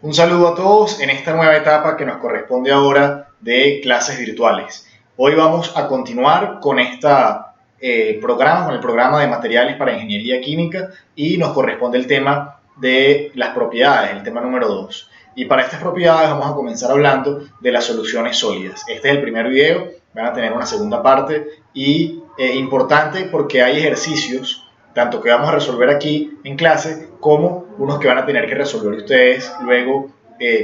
Un saludo a todos en esta nueva etapa que nos corresponde ahora de clases virtuales. Hoy vamos a continuar con con el programa de materiales para ingeniería química y nos corresponde el tema de las propiedades, el tema número 2. Y para estas propiedades vamos a comenzar hablando de las soluciones sólidas. Este es el primer video, van a tener una segunda parte y importante porque hay ejercicios tanto que vamos a resolver aquí en clase como unos que van a tener que resolver ustedes luego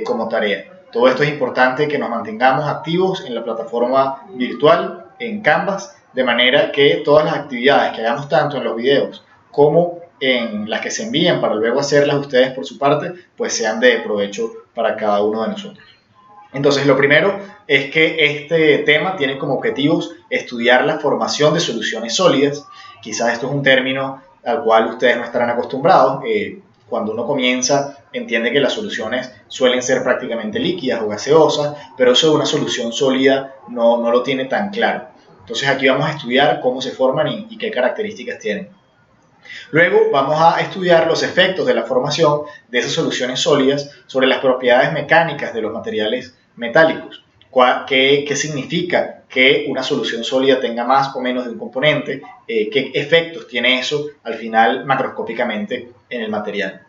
como tarea. Todo esto es importante que nos mantengamos activos en la plataforma virtual, en Canvas, de manera que todas las actividades que hagamos tanto en los videos como en las que se envíen para luego hacerlas ustedes por su parte, pues sean de provecho para cada uno de nosotros. Entonces, lo primero es que este tema tiene como objetivos estudiar la formación de soluciones sólidas. Quizás esto es un término al cual ustedes no estarán acostumbrados. Cuando uno comienza, entiende que las soluciones suelen ser prácticamente líquidas o gaseosas, pero eso de una solución sólida no lo tiene tan claro. Entonces, aquí vamos a estudiar cómo se forman y qué características tienen. Luego vamos a estudiar los efectos de la formación de esas soluciones sólidas sobre las propiedades mecánicas de los materiales metálicos. ¿Qué significa que una solución sólida tenga más o menos de un componente? ¿Qué efectos tiene eso al final macroscópicamente en el material?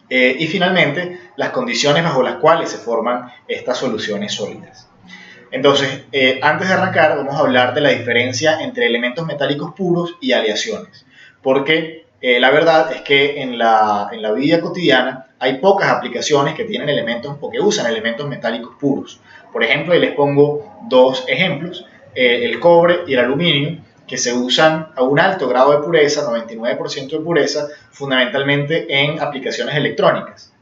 Y finalmente, las condiciones bajo las cuales se forman estas soluciones sólidas. Entonces, antes de arrancar, vamos a hablar de la diferencia entre elementos metálicos puros y aleaciones. Porque la verdad es que en la vida cotidiana hay pocas aplicaciones que tienen elementos o que usan elementos metálicos puros. Por ejemplo, ahí les pongo dos ejemplos, el cobre y el aluminio, que se usan a un alto grado de pureza, 99% de pureza, fundamentalmente en aplicaciones electrónicas.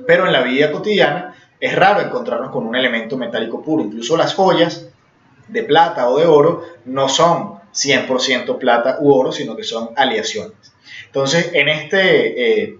Pero en la vida cotidiana es raro encontrarnos con un elemento metálico puro. Incluso las joyas de plata o de oro no son 100% plata u oro, sino que son aleaciones. Entonces, en este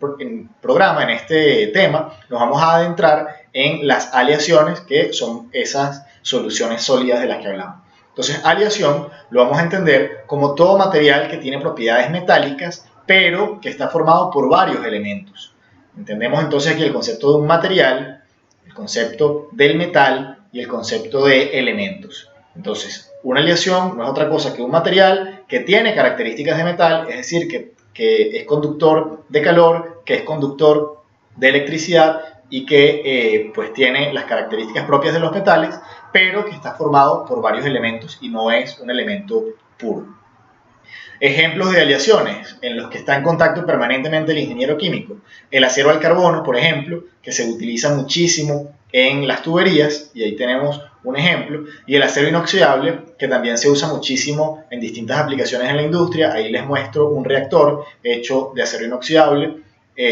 programa, en este tema, nos vamos a adentrar en las aleaciones, que son esas soluciones sólidas de las que hablamos. Entonces, aleación lo vamos a entender como todo material que tiene propiedades metálicas, pero que está formado por varios elementos. Entendemos entonces aquí el concepto de un material, el concepto del metal y el concepto de elementos. Entonces, una aleación no es otra cosa que un material que tiene características de metal, es decir, que es conductor de calor, que es conductor de electricidad y que pues tiene las características propias de los metales, pero que está formado por varios elementos y no es un elemento puro. Ejemplos de aleaciones en los que está en contacto permanentemente el ingeniero químico. El acero al carbono, por ejemplo, que se utiliza muchísimo en las tuberías, y ahí tenemos un ejemplo, y el acero inoxidable, que también se usa muchísimo en distintas aplicaciones en la industria. Ahí les muestro un reactor hecho de acero inoxidable,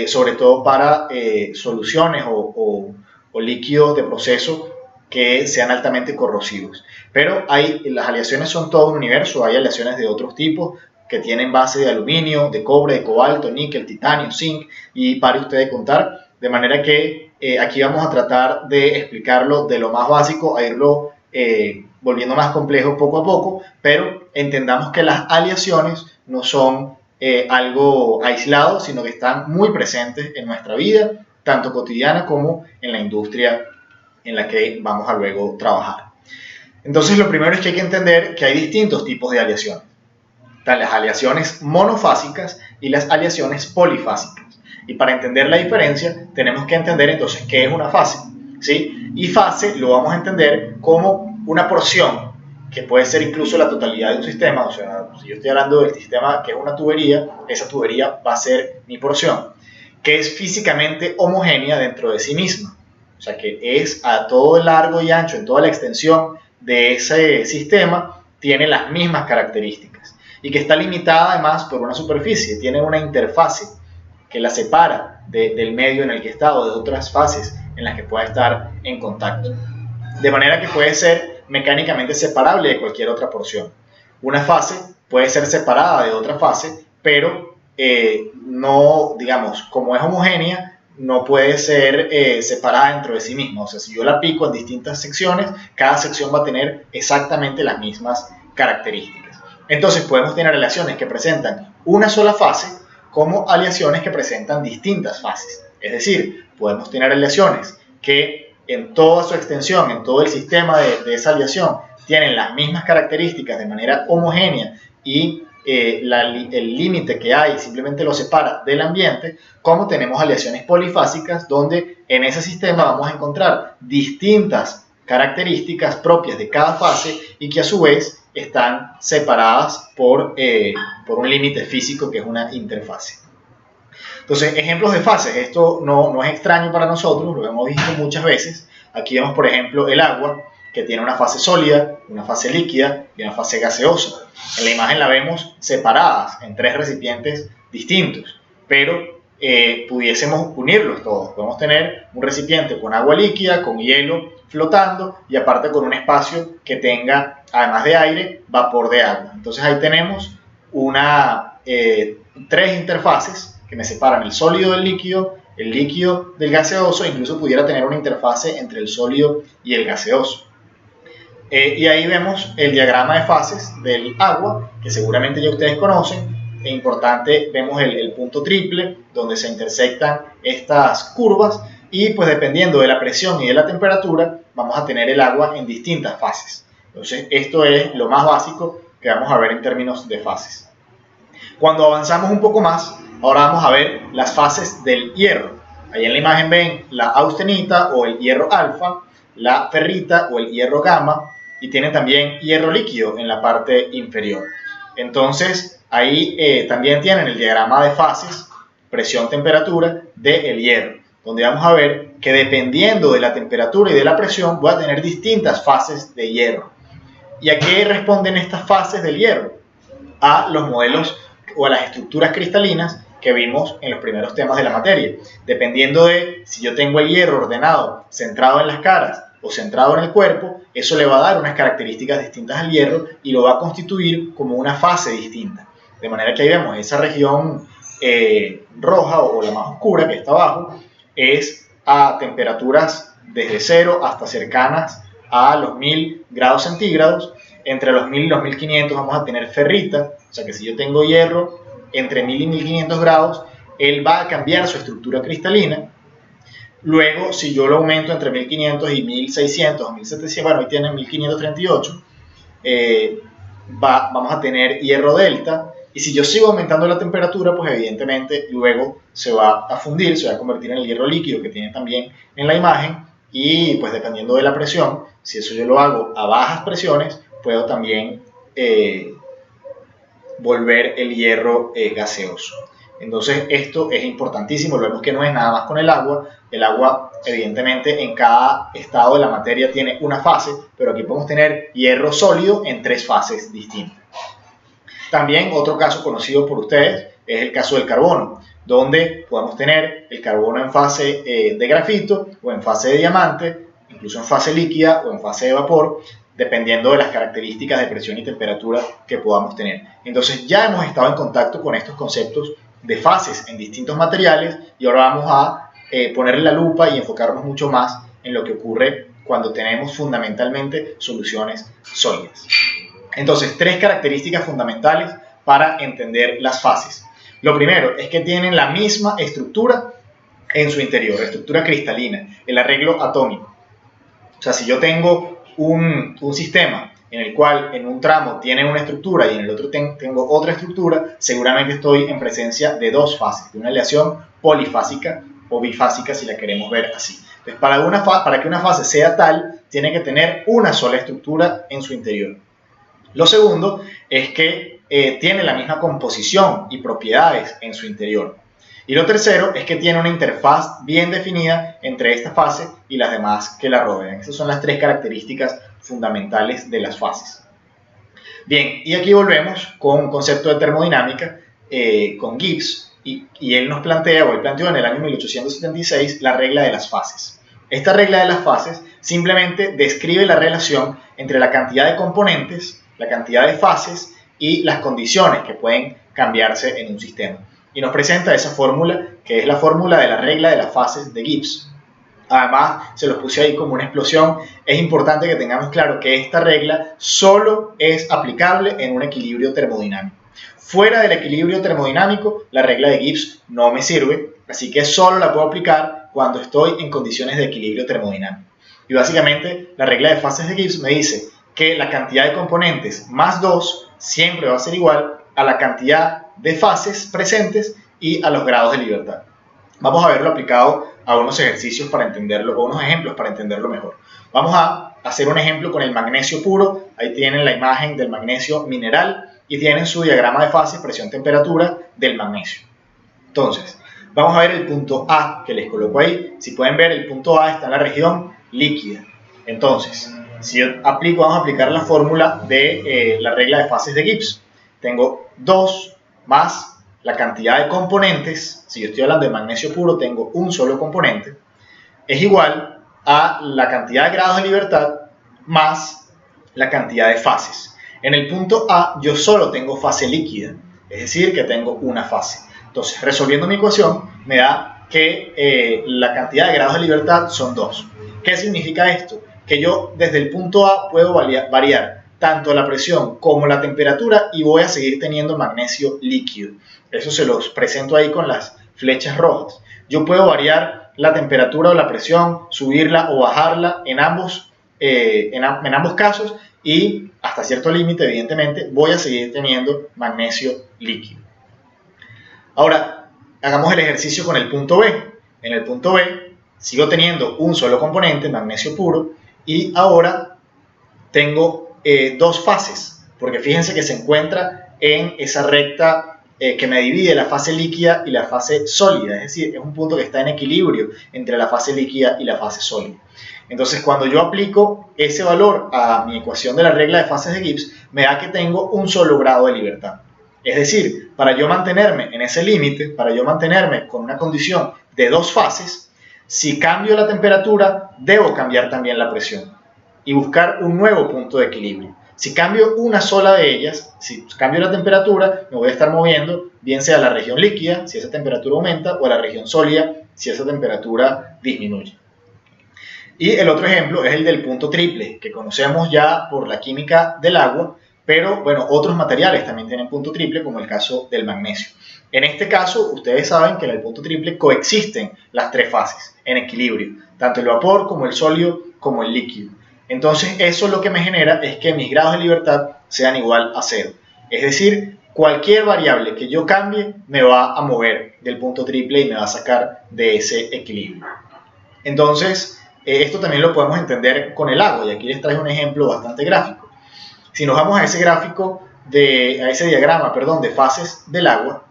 sobre todo para soluciones o líquidos de proceso que sean altamente corrosivos. Pero las aleaciones son todo un universo, hay aleaciones de otros tipos que tienen base de aluminio, de cobre, de cobalto, níquel, titanio, zinc, y pare usted de contar, de manera que aquí vamos a tratar de explicarlo de lo más básico a irlo volviendo más complejo poco a poco, pero entendamos que las aleaciones no son algo aislado, sino que están muy presentes en nuestra vida, tanto cotidiana como en la industria en la que vamos a luego trabajar. Entonces, lo primero es que hay que entender que hay distintos tipos de aleaciones. Están las aleaciones monofásicas y las aleaciones polifásicas. Y para entender la diferencia, tenemos que entender entonces qué es una fase, ¿sí? Y fase lo vamos a entender como una porción, que puede ser incluso la totalidad de un sistema. O sea, si yo estoy hablando del sistema que es una tubería, esa tubería va a ser mi porción, que es físicamente homogénea dentro de sí misma. O sea, que es a todo el largo y ancho, en toda la extensión de ese sistema, tiene las mismas características y que está limitada además por una superficie, tiene una interfase que la separa del medio en el que está o de otras fases en las que pueda estar en contacto. De manera que puede ser mecánicamente separable de cualquier otra porción. Una fase puede ser separada de otra fase, pero no, digamos, como es homogénea, no puede ser separada dentro de sí misma. O sea, si yo la pico en distintas secciones, cada sección va a tener exactamente las mismas características. Entonces podemos tener aleaciones que presentan una sola fase como aleaciones que presentan distintas fases. Es decir, podemos tener aleaciones que en toda su extensión, en todo el sistema de esa aleación, tienen las mismas características de manera homogénea y el límite que hay simplemente lo separa del ambiente, como tenemos aleaciones polifásicas, donde en ese sistema vamos a encontrar distintas características propias de cada fase y que a su vez están separadas por un límite físico que es una interfase. Entonces, ejemplos de fases, esto no es extraño para nosotros, lo hemos visto muchas veces. Aquí vemos, por ejemplo, el agua, que tiene una fase sólida, una fase líquida y una fase gaseosa. En la imagen la vemos separadas en 3 recipientes distintos, pero pudiésemos unirlos todos. Podemos tener un recipiente con agua líquida, con hielo flotando y aparte con un espacio que tenga, además de aire, vapor de agua. Entonces ahí tenemos 3 interfaces que me separan el sólido del líquido, el líquido del gaseoso, e incluso pudiera tener una interfase entre el sólido y el gaseoso. Y ahí vemos el diagrama de fases del agua, que seguramente ya ustedes conocen. Es importante, vemos el punto triple, donde se intersectan estas curvas, y pues dependiendo de la presión y de la temperatura, vamos a tener el agua en distintas fases. Entonces, esto es lo más básico que vamos a ver en términos de fases. Cuando avanzamos un poco más, ahora vamos a ver las fases del hierro. Ahí en la imagen ven la austenita o el hierro alfa, la ferrita o el hierro gamma, y tiene también hierro líquido en la parte inferior. Entonces, ahí también tienen el diagrama de fases, presión-temperatura del hierro, donde vamos a ver que dependiendo de la temperatura y de la presión, voy a tener distintas fases de hierro. ¿Y a qué responden estas fases del hierro? A los modelos o a las estructuras cristalinas que vimos en los primeros temas de la materia. Dependiendo de si yo tengo el hierro ordenado, centrado en las caras o centrado en el cuerpo, eso le va a dar unas características distintas al hierro y lo va a constituir como una fase distinta. De manera que ahí vemos esa región roja o la más oscura que está abajo, es a temperaturas desde 0 hasta cercanas a los 1000 grados centígrados. Entre los 1000 y los 1500 vamos a tener ferrita, o sea que si yo tengo hierro entre 1000 y 1500 grados, él va a cambiar su estructura cristalina. Luego, si yo lo aumento entre 1500 y 1600 o 1700, bueno, ahí tienen 1538, vamos a tener hierro delta. Y si yo sigo aumentando la temperatura, pues evidentemente luego se va a fundir, se va a convertir en el hierro líquido que tiene también en la imagen. Y pues dependiendo de la presión, si eso yo lo hago a bajas presiones, puedo también volver el hierro gaseoso. Entonces esto es importantísimo, lo vemos que no es nada más con el agua evidentemente en cada estado de la materia tiene una fase, pero aquí podemos tener hierro sólido en 3 fases distintas. También otro caso conocido por ustedes es el caso del carbono, donde podemos tener el carbono en fase de grafito o en fase de diamante, incluso en fase líquida o en fase de vapor, dependiendo de las características de presión y temperatura que podamos tener. Entonces ya hemos estado en contacto con estos conceptos de fases en distintos materiales y ahora vamos a ponerle la lupa y enfocarnos mucho más en lo que ocurre cuando tenemos fundamentalmente soluciones sólidas. Entonces, 3 características fundamentales para entender las fases. Lo primero es que tienen la misma estructura en su interior, estructura cristalina, el arreglo atómico. O sea, si yo tengo un sistema en el cual en un tramo tiene una estructura y en el otro tengo otra estructura, seguramente estoy en presencia de 2 fases, de una aleación polifásica o bifásica si la queremos ver así. Entonces, para que una fase sea tal, tiene que tener una sola estructura en su interior. Lo segundo es que tiene la misma composición y propiedades en su interior. Y lo tercero es que tiene una interfaz bien definida entre esta fase y las demás que la rodean. Esas son las 3 características fundamentales de las fases. Bien, y aquí volvemos con un concepto de termodinámica con Gibbs, y él nos plantea, o él planteó en el año 1876, la regla de las fases. Esta regla de las fases simplemente describe la relación entre la cantidad de componentes, la cantidad de fases y las condiciones que pueden cambiarse en un sistema. Y nos presenta esa fórmula, que es la fórmula de la regla de las fases de Gibbs. Además, se los puse ahí como una explosión. Es importante que tengamos claro que esta regla solo es aplicable en un equilibrio termodinámico. Fuera del equilibrio termodinámico, la regla de Gibbs no me sirve, así que solo la puedo aplicar cuando estoy en condiciones de equilibrio termodinámico. Y básicamente la regla de fases de Gibbs me dice que la cantidad de componentes más 2 siempre va a ser igual a la cantidad de fases presentes y a los grados de libertad. Vamos a verlo aplicado a unos ejercicios para entenderlo, o unos ejemplos para entenderlo mejor. Vamos a hacer un ejemplo con el magnesio puro. Ahí tienen la imagen del magnesio mineral y tienen su diagrama de fases, presión, temperatura del magnesio. Entonces, vamos a ver el punto A que les coloco ahí. Si pueden ver, el punto A está en la región líquida. Entonces, si yo vamos a aplicar la fórmula de la regla de fases de Gibbs. Tengo 2 más la cantidad de componentes, si yo estoy hablando de magnesio puro, tengo un solo componente, es igual a la cantidad de grados de libertad más la cantidad de fases. En el punto A yo solo tengo fase líquida, es decir, que tengo una fase. Entonces, resolviendo mi ecuación, me da que la cantidad de grados de libertad son 2. ¿Qué significa esto? Que yo desde el punto A puedo variar tanto la presión como la temperatura y voy a seguir teniendo magnesio líquido. Eso se los presento ahí con las flechas rojas. Yo puedo variar la temperatura o la presión, subirla o bajarla en ambos casos y hasta cierto límite, evidentemente, voy a seguir teniendo magnesio líquido. Ahora, hagamos el ejercicio con el punto B. En el punto B sigo teniendo un solo componente, magnesio puro, y ahora tengo 2 fases, porque fíjense que se encuentra en esa recta que me divide la fase líquida y la fase sólida, es decir, es un punto que está en equilibrio entre la fase líquida y la fase sólida. Entonces, cuando yo aplico ese valor a mi ecuación de la regla de fases de Gibbs, me da que tengo un solo grado de libertad. Es decir, para yo mantenerme en ese límite, para yo mantenerme con una condición de 2 fases, si cambio la temperatura, debo cambiar también la presión y buscar un nuevo punto de equilibrio. Si cambio una sola de ellas, si cambio la temperatura, me voy a estar moviendo bien sea a la región líquida, si esa temperatura aumenta, o a la región sólida, si esa temperatura disminuye. Y el otro ejemplo es el del punto triple, que conocemos ya por la química del agua, pero bueno, otros materiales también tienen punto triple, como el caso del magnesio. En este caso, ustedes saben que en el punto triple coexisten las 3 fases en equilibrio, tanto el vapor como el sólido como el líquido. Entonces, eso lo que me genera es que mis grados de libertad sean igual a 0. Es decir, cualquier variable que yo cambie me va a mover del punto triple y me va a sacar de ese equilibrio. Entonces, esto también lo podemos entender con el agua, y aquí les traigo un ejemplo bastante gráfico. Si nos vamos a ese gráfico, a ese diagrama, de fases del agua,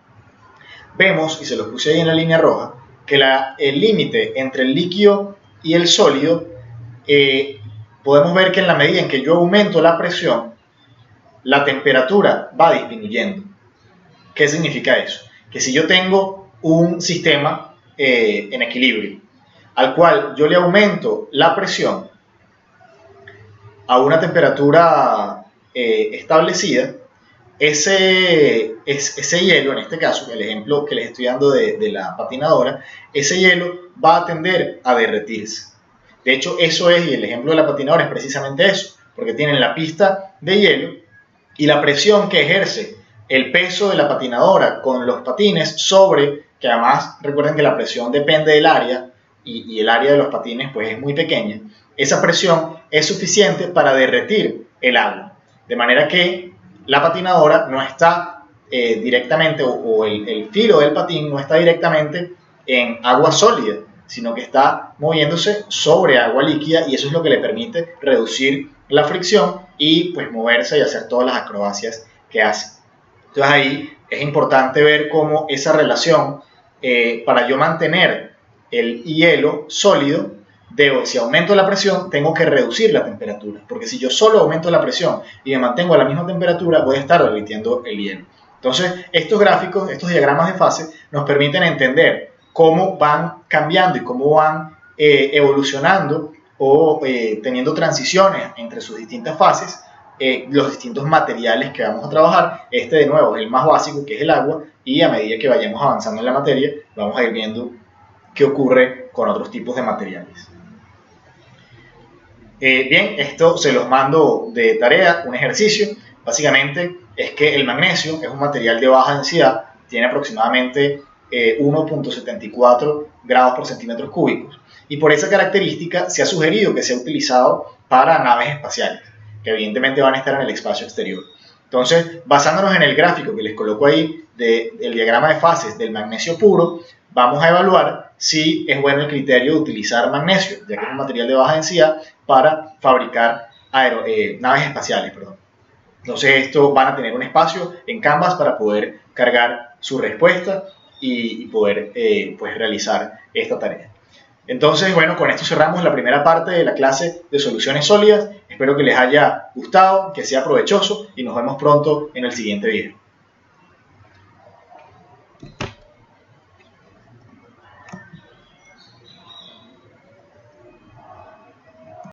vemos, y se los puse ahí en la línea roja, que el límite entre el líquido y el sólido, podemos ver que en la medida en que yo aumento la presión, la temperatura va disminuyendo. ¿Qué significa eso? Que si yo tengo un sistema en equilibrio, al cual yo le aumento la presión a una temperatura establecida, ese hielo, en este caso, el ejemplo que les estoy dando de la patinadora, ese hielo va a tender a derretirse. De hecho, eso es, y el ejemplo de la patinadora es precisamente eso, porque tienen la pista de hielo y la presión que ejerce el peso de la patinadora con los patines sobre, que además recuerden que la presión depende del área y el área de los patines pues es muy pequeña, esa presión es suficiente para derretir el agua, de manera que la patinadora no está directamente, o el filo del patín no está directamente en agua sólida, sino que está moviéndose sobre agua líquida, y eso es lo que le permite reducir la fricción y pues moverse y hacer todas las acrobacias que hace. Entonces ahí es importante ver cómo esa relación, para yo mantener el hielo sólido, si aumento la presión, tengo que reducir la temperatura, porque si yo solo aumento la presión y me mantengo a la misma temperatura, voy a estar derritiendo el hielo. Entonces, estos gráficos, estos diagramas de fase, nos permiten entender cómo van cambiando y cómo van evolucionando o teniendo transiciones entre sus distintas fases, los distintos materiales que vamos a trabajar. Este, de nuevo, es el más básico, que es el agua, y a medida que vayamos avanzando en la materia, vamos a ir viendo qué ocurre con otros tipos de materiales. Bien, esto se los mando de tarea, un ejercicio. Básicamente es que el magnesio es un material de baja densidad, tiene aproximadamente 1.74 grados por centímetros cúbicos. Y por esa característica se ha sugerido que sea utilizado para naves espaciales, que evidentemente van a estar en el espacio exterior. Entonces, basándonos en el gráfico que les coloco ahí del diagrama de fases del magnesio puro, vamos a evaluar si es bueno el criterio de utilizar magnesio, ya que es un material de baja densidad, para fabricar naves espaciales. Entonces, esto van a tener un espacio en Canvas para poder cargar su respuesta y poder pues realizar esta tarea. Entonces, bueno, con esto cerramos la primera parte de la clase de soluciones sólidas. Espero que les haya gustado, que sea provechoso y nos vemos pronto en el siguiente video.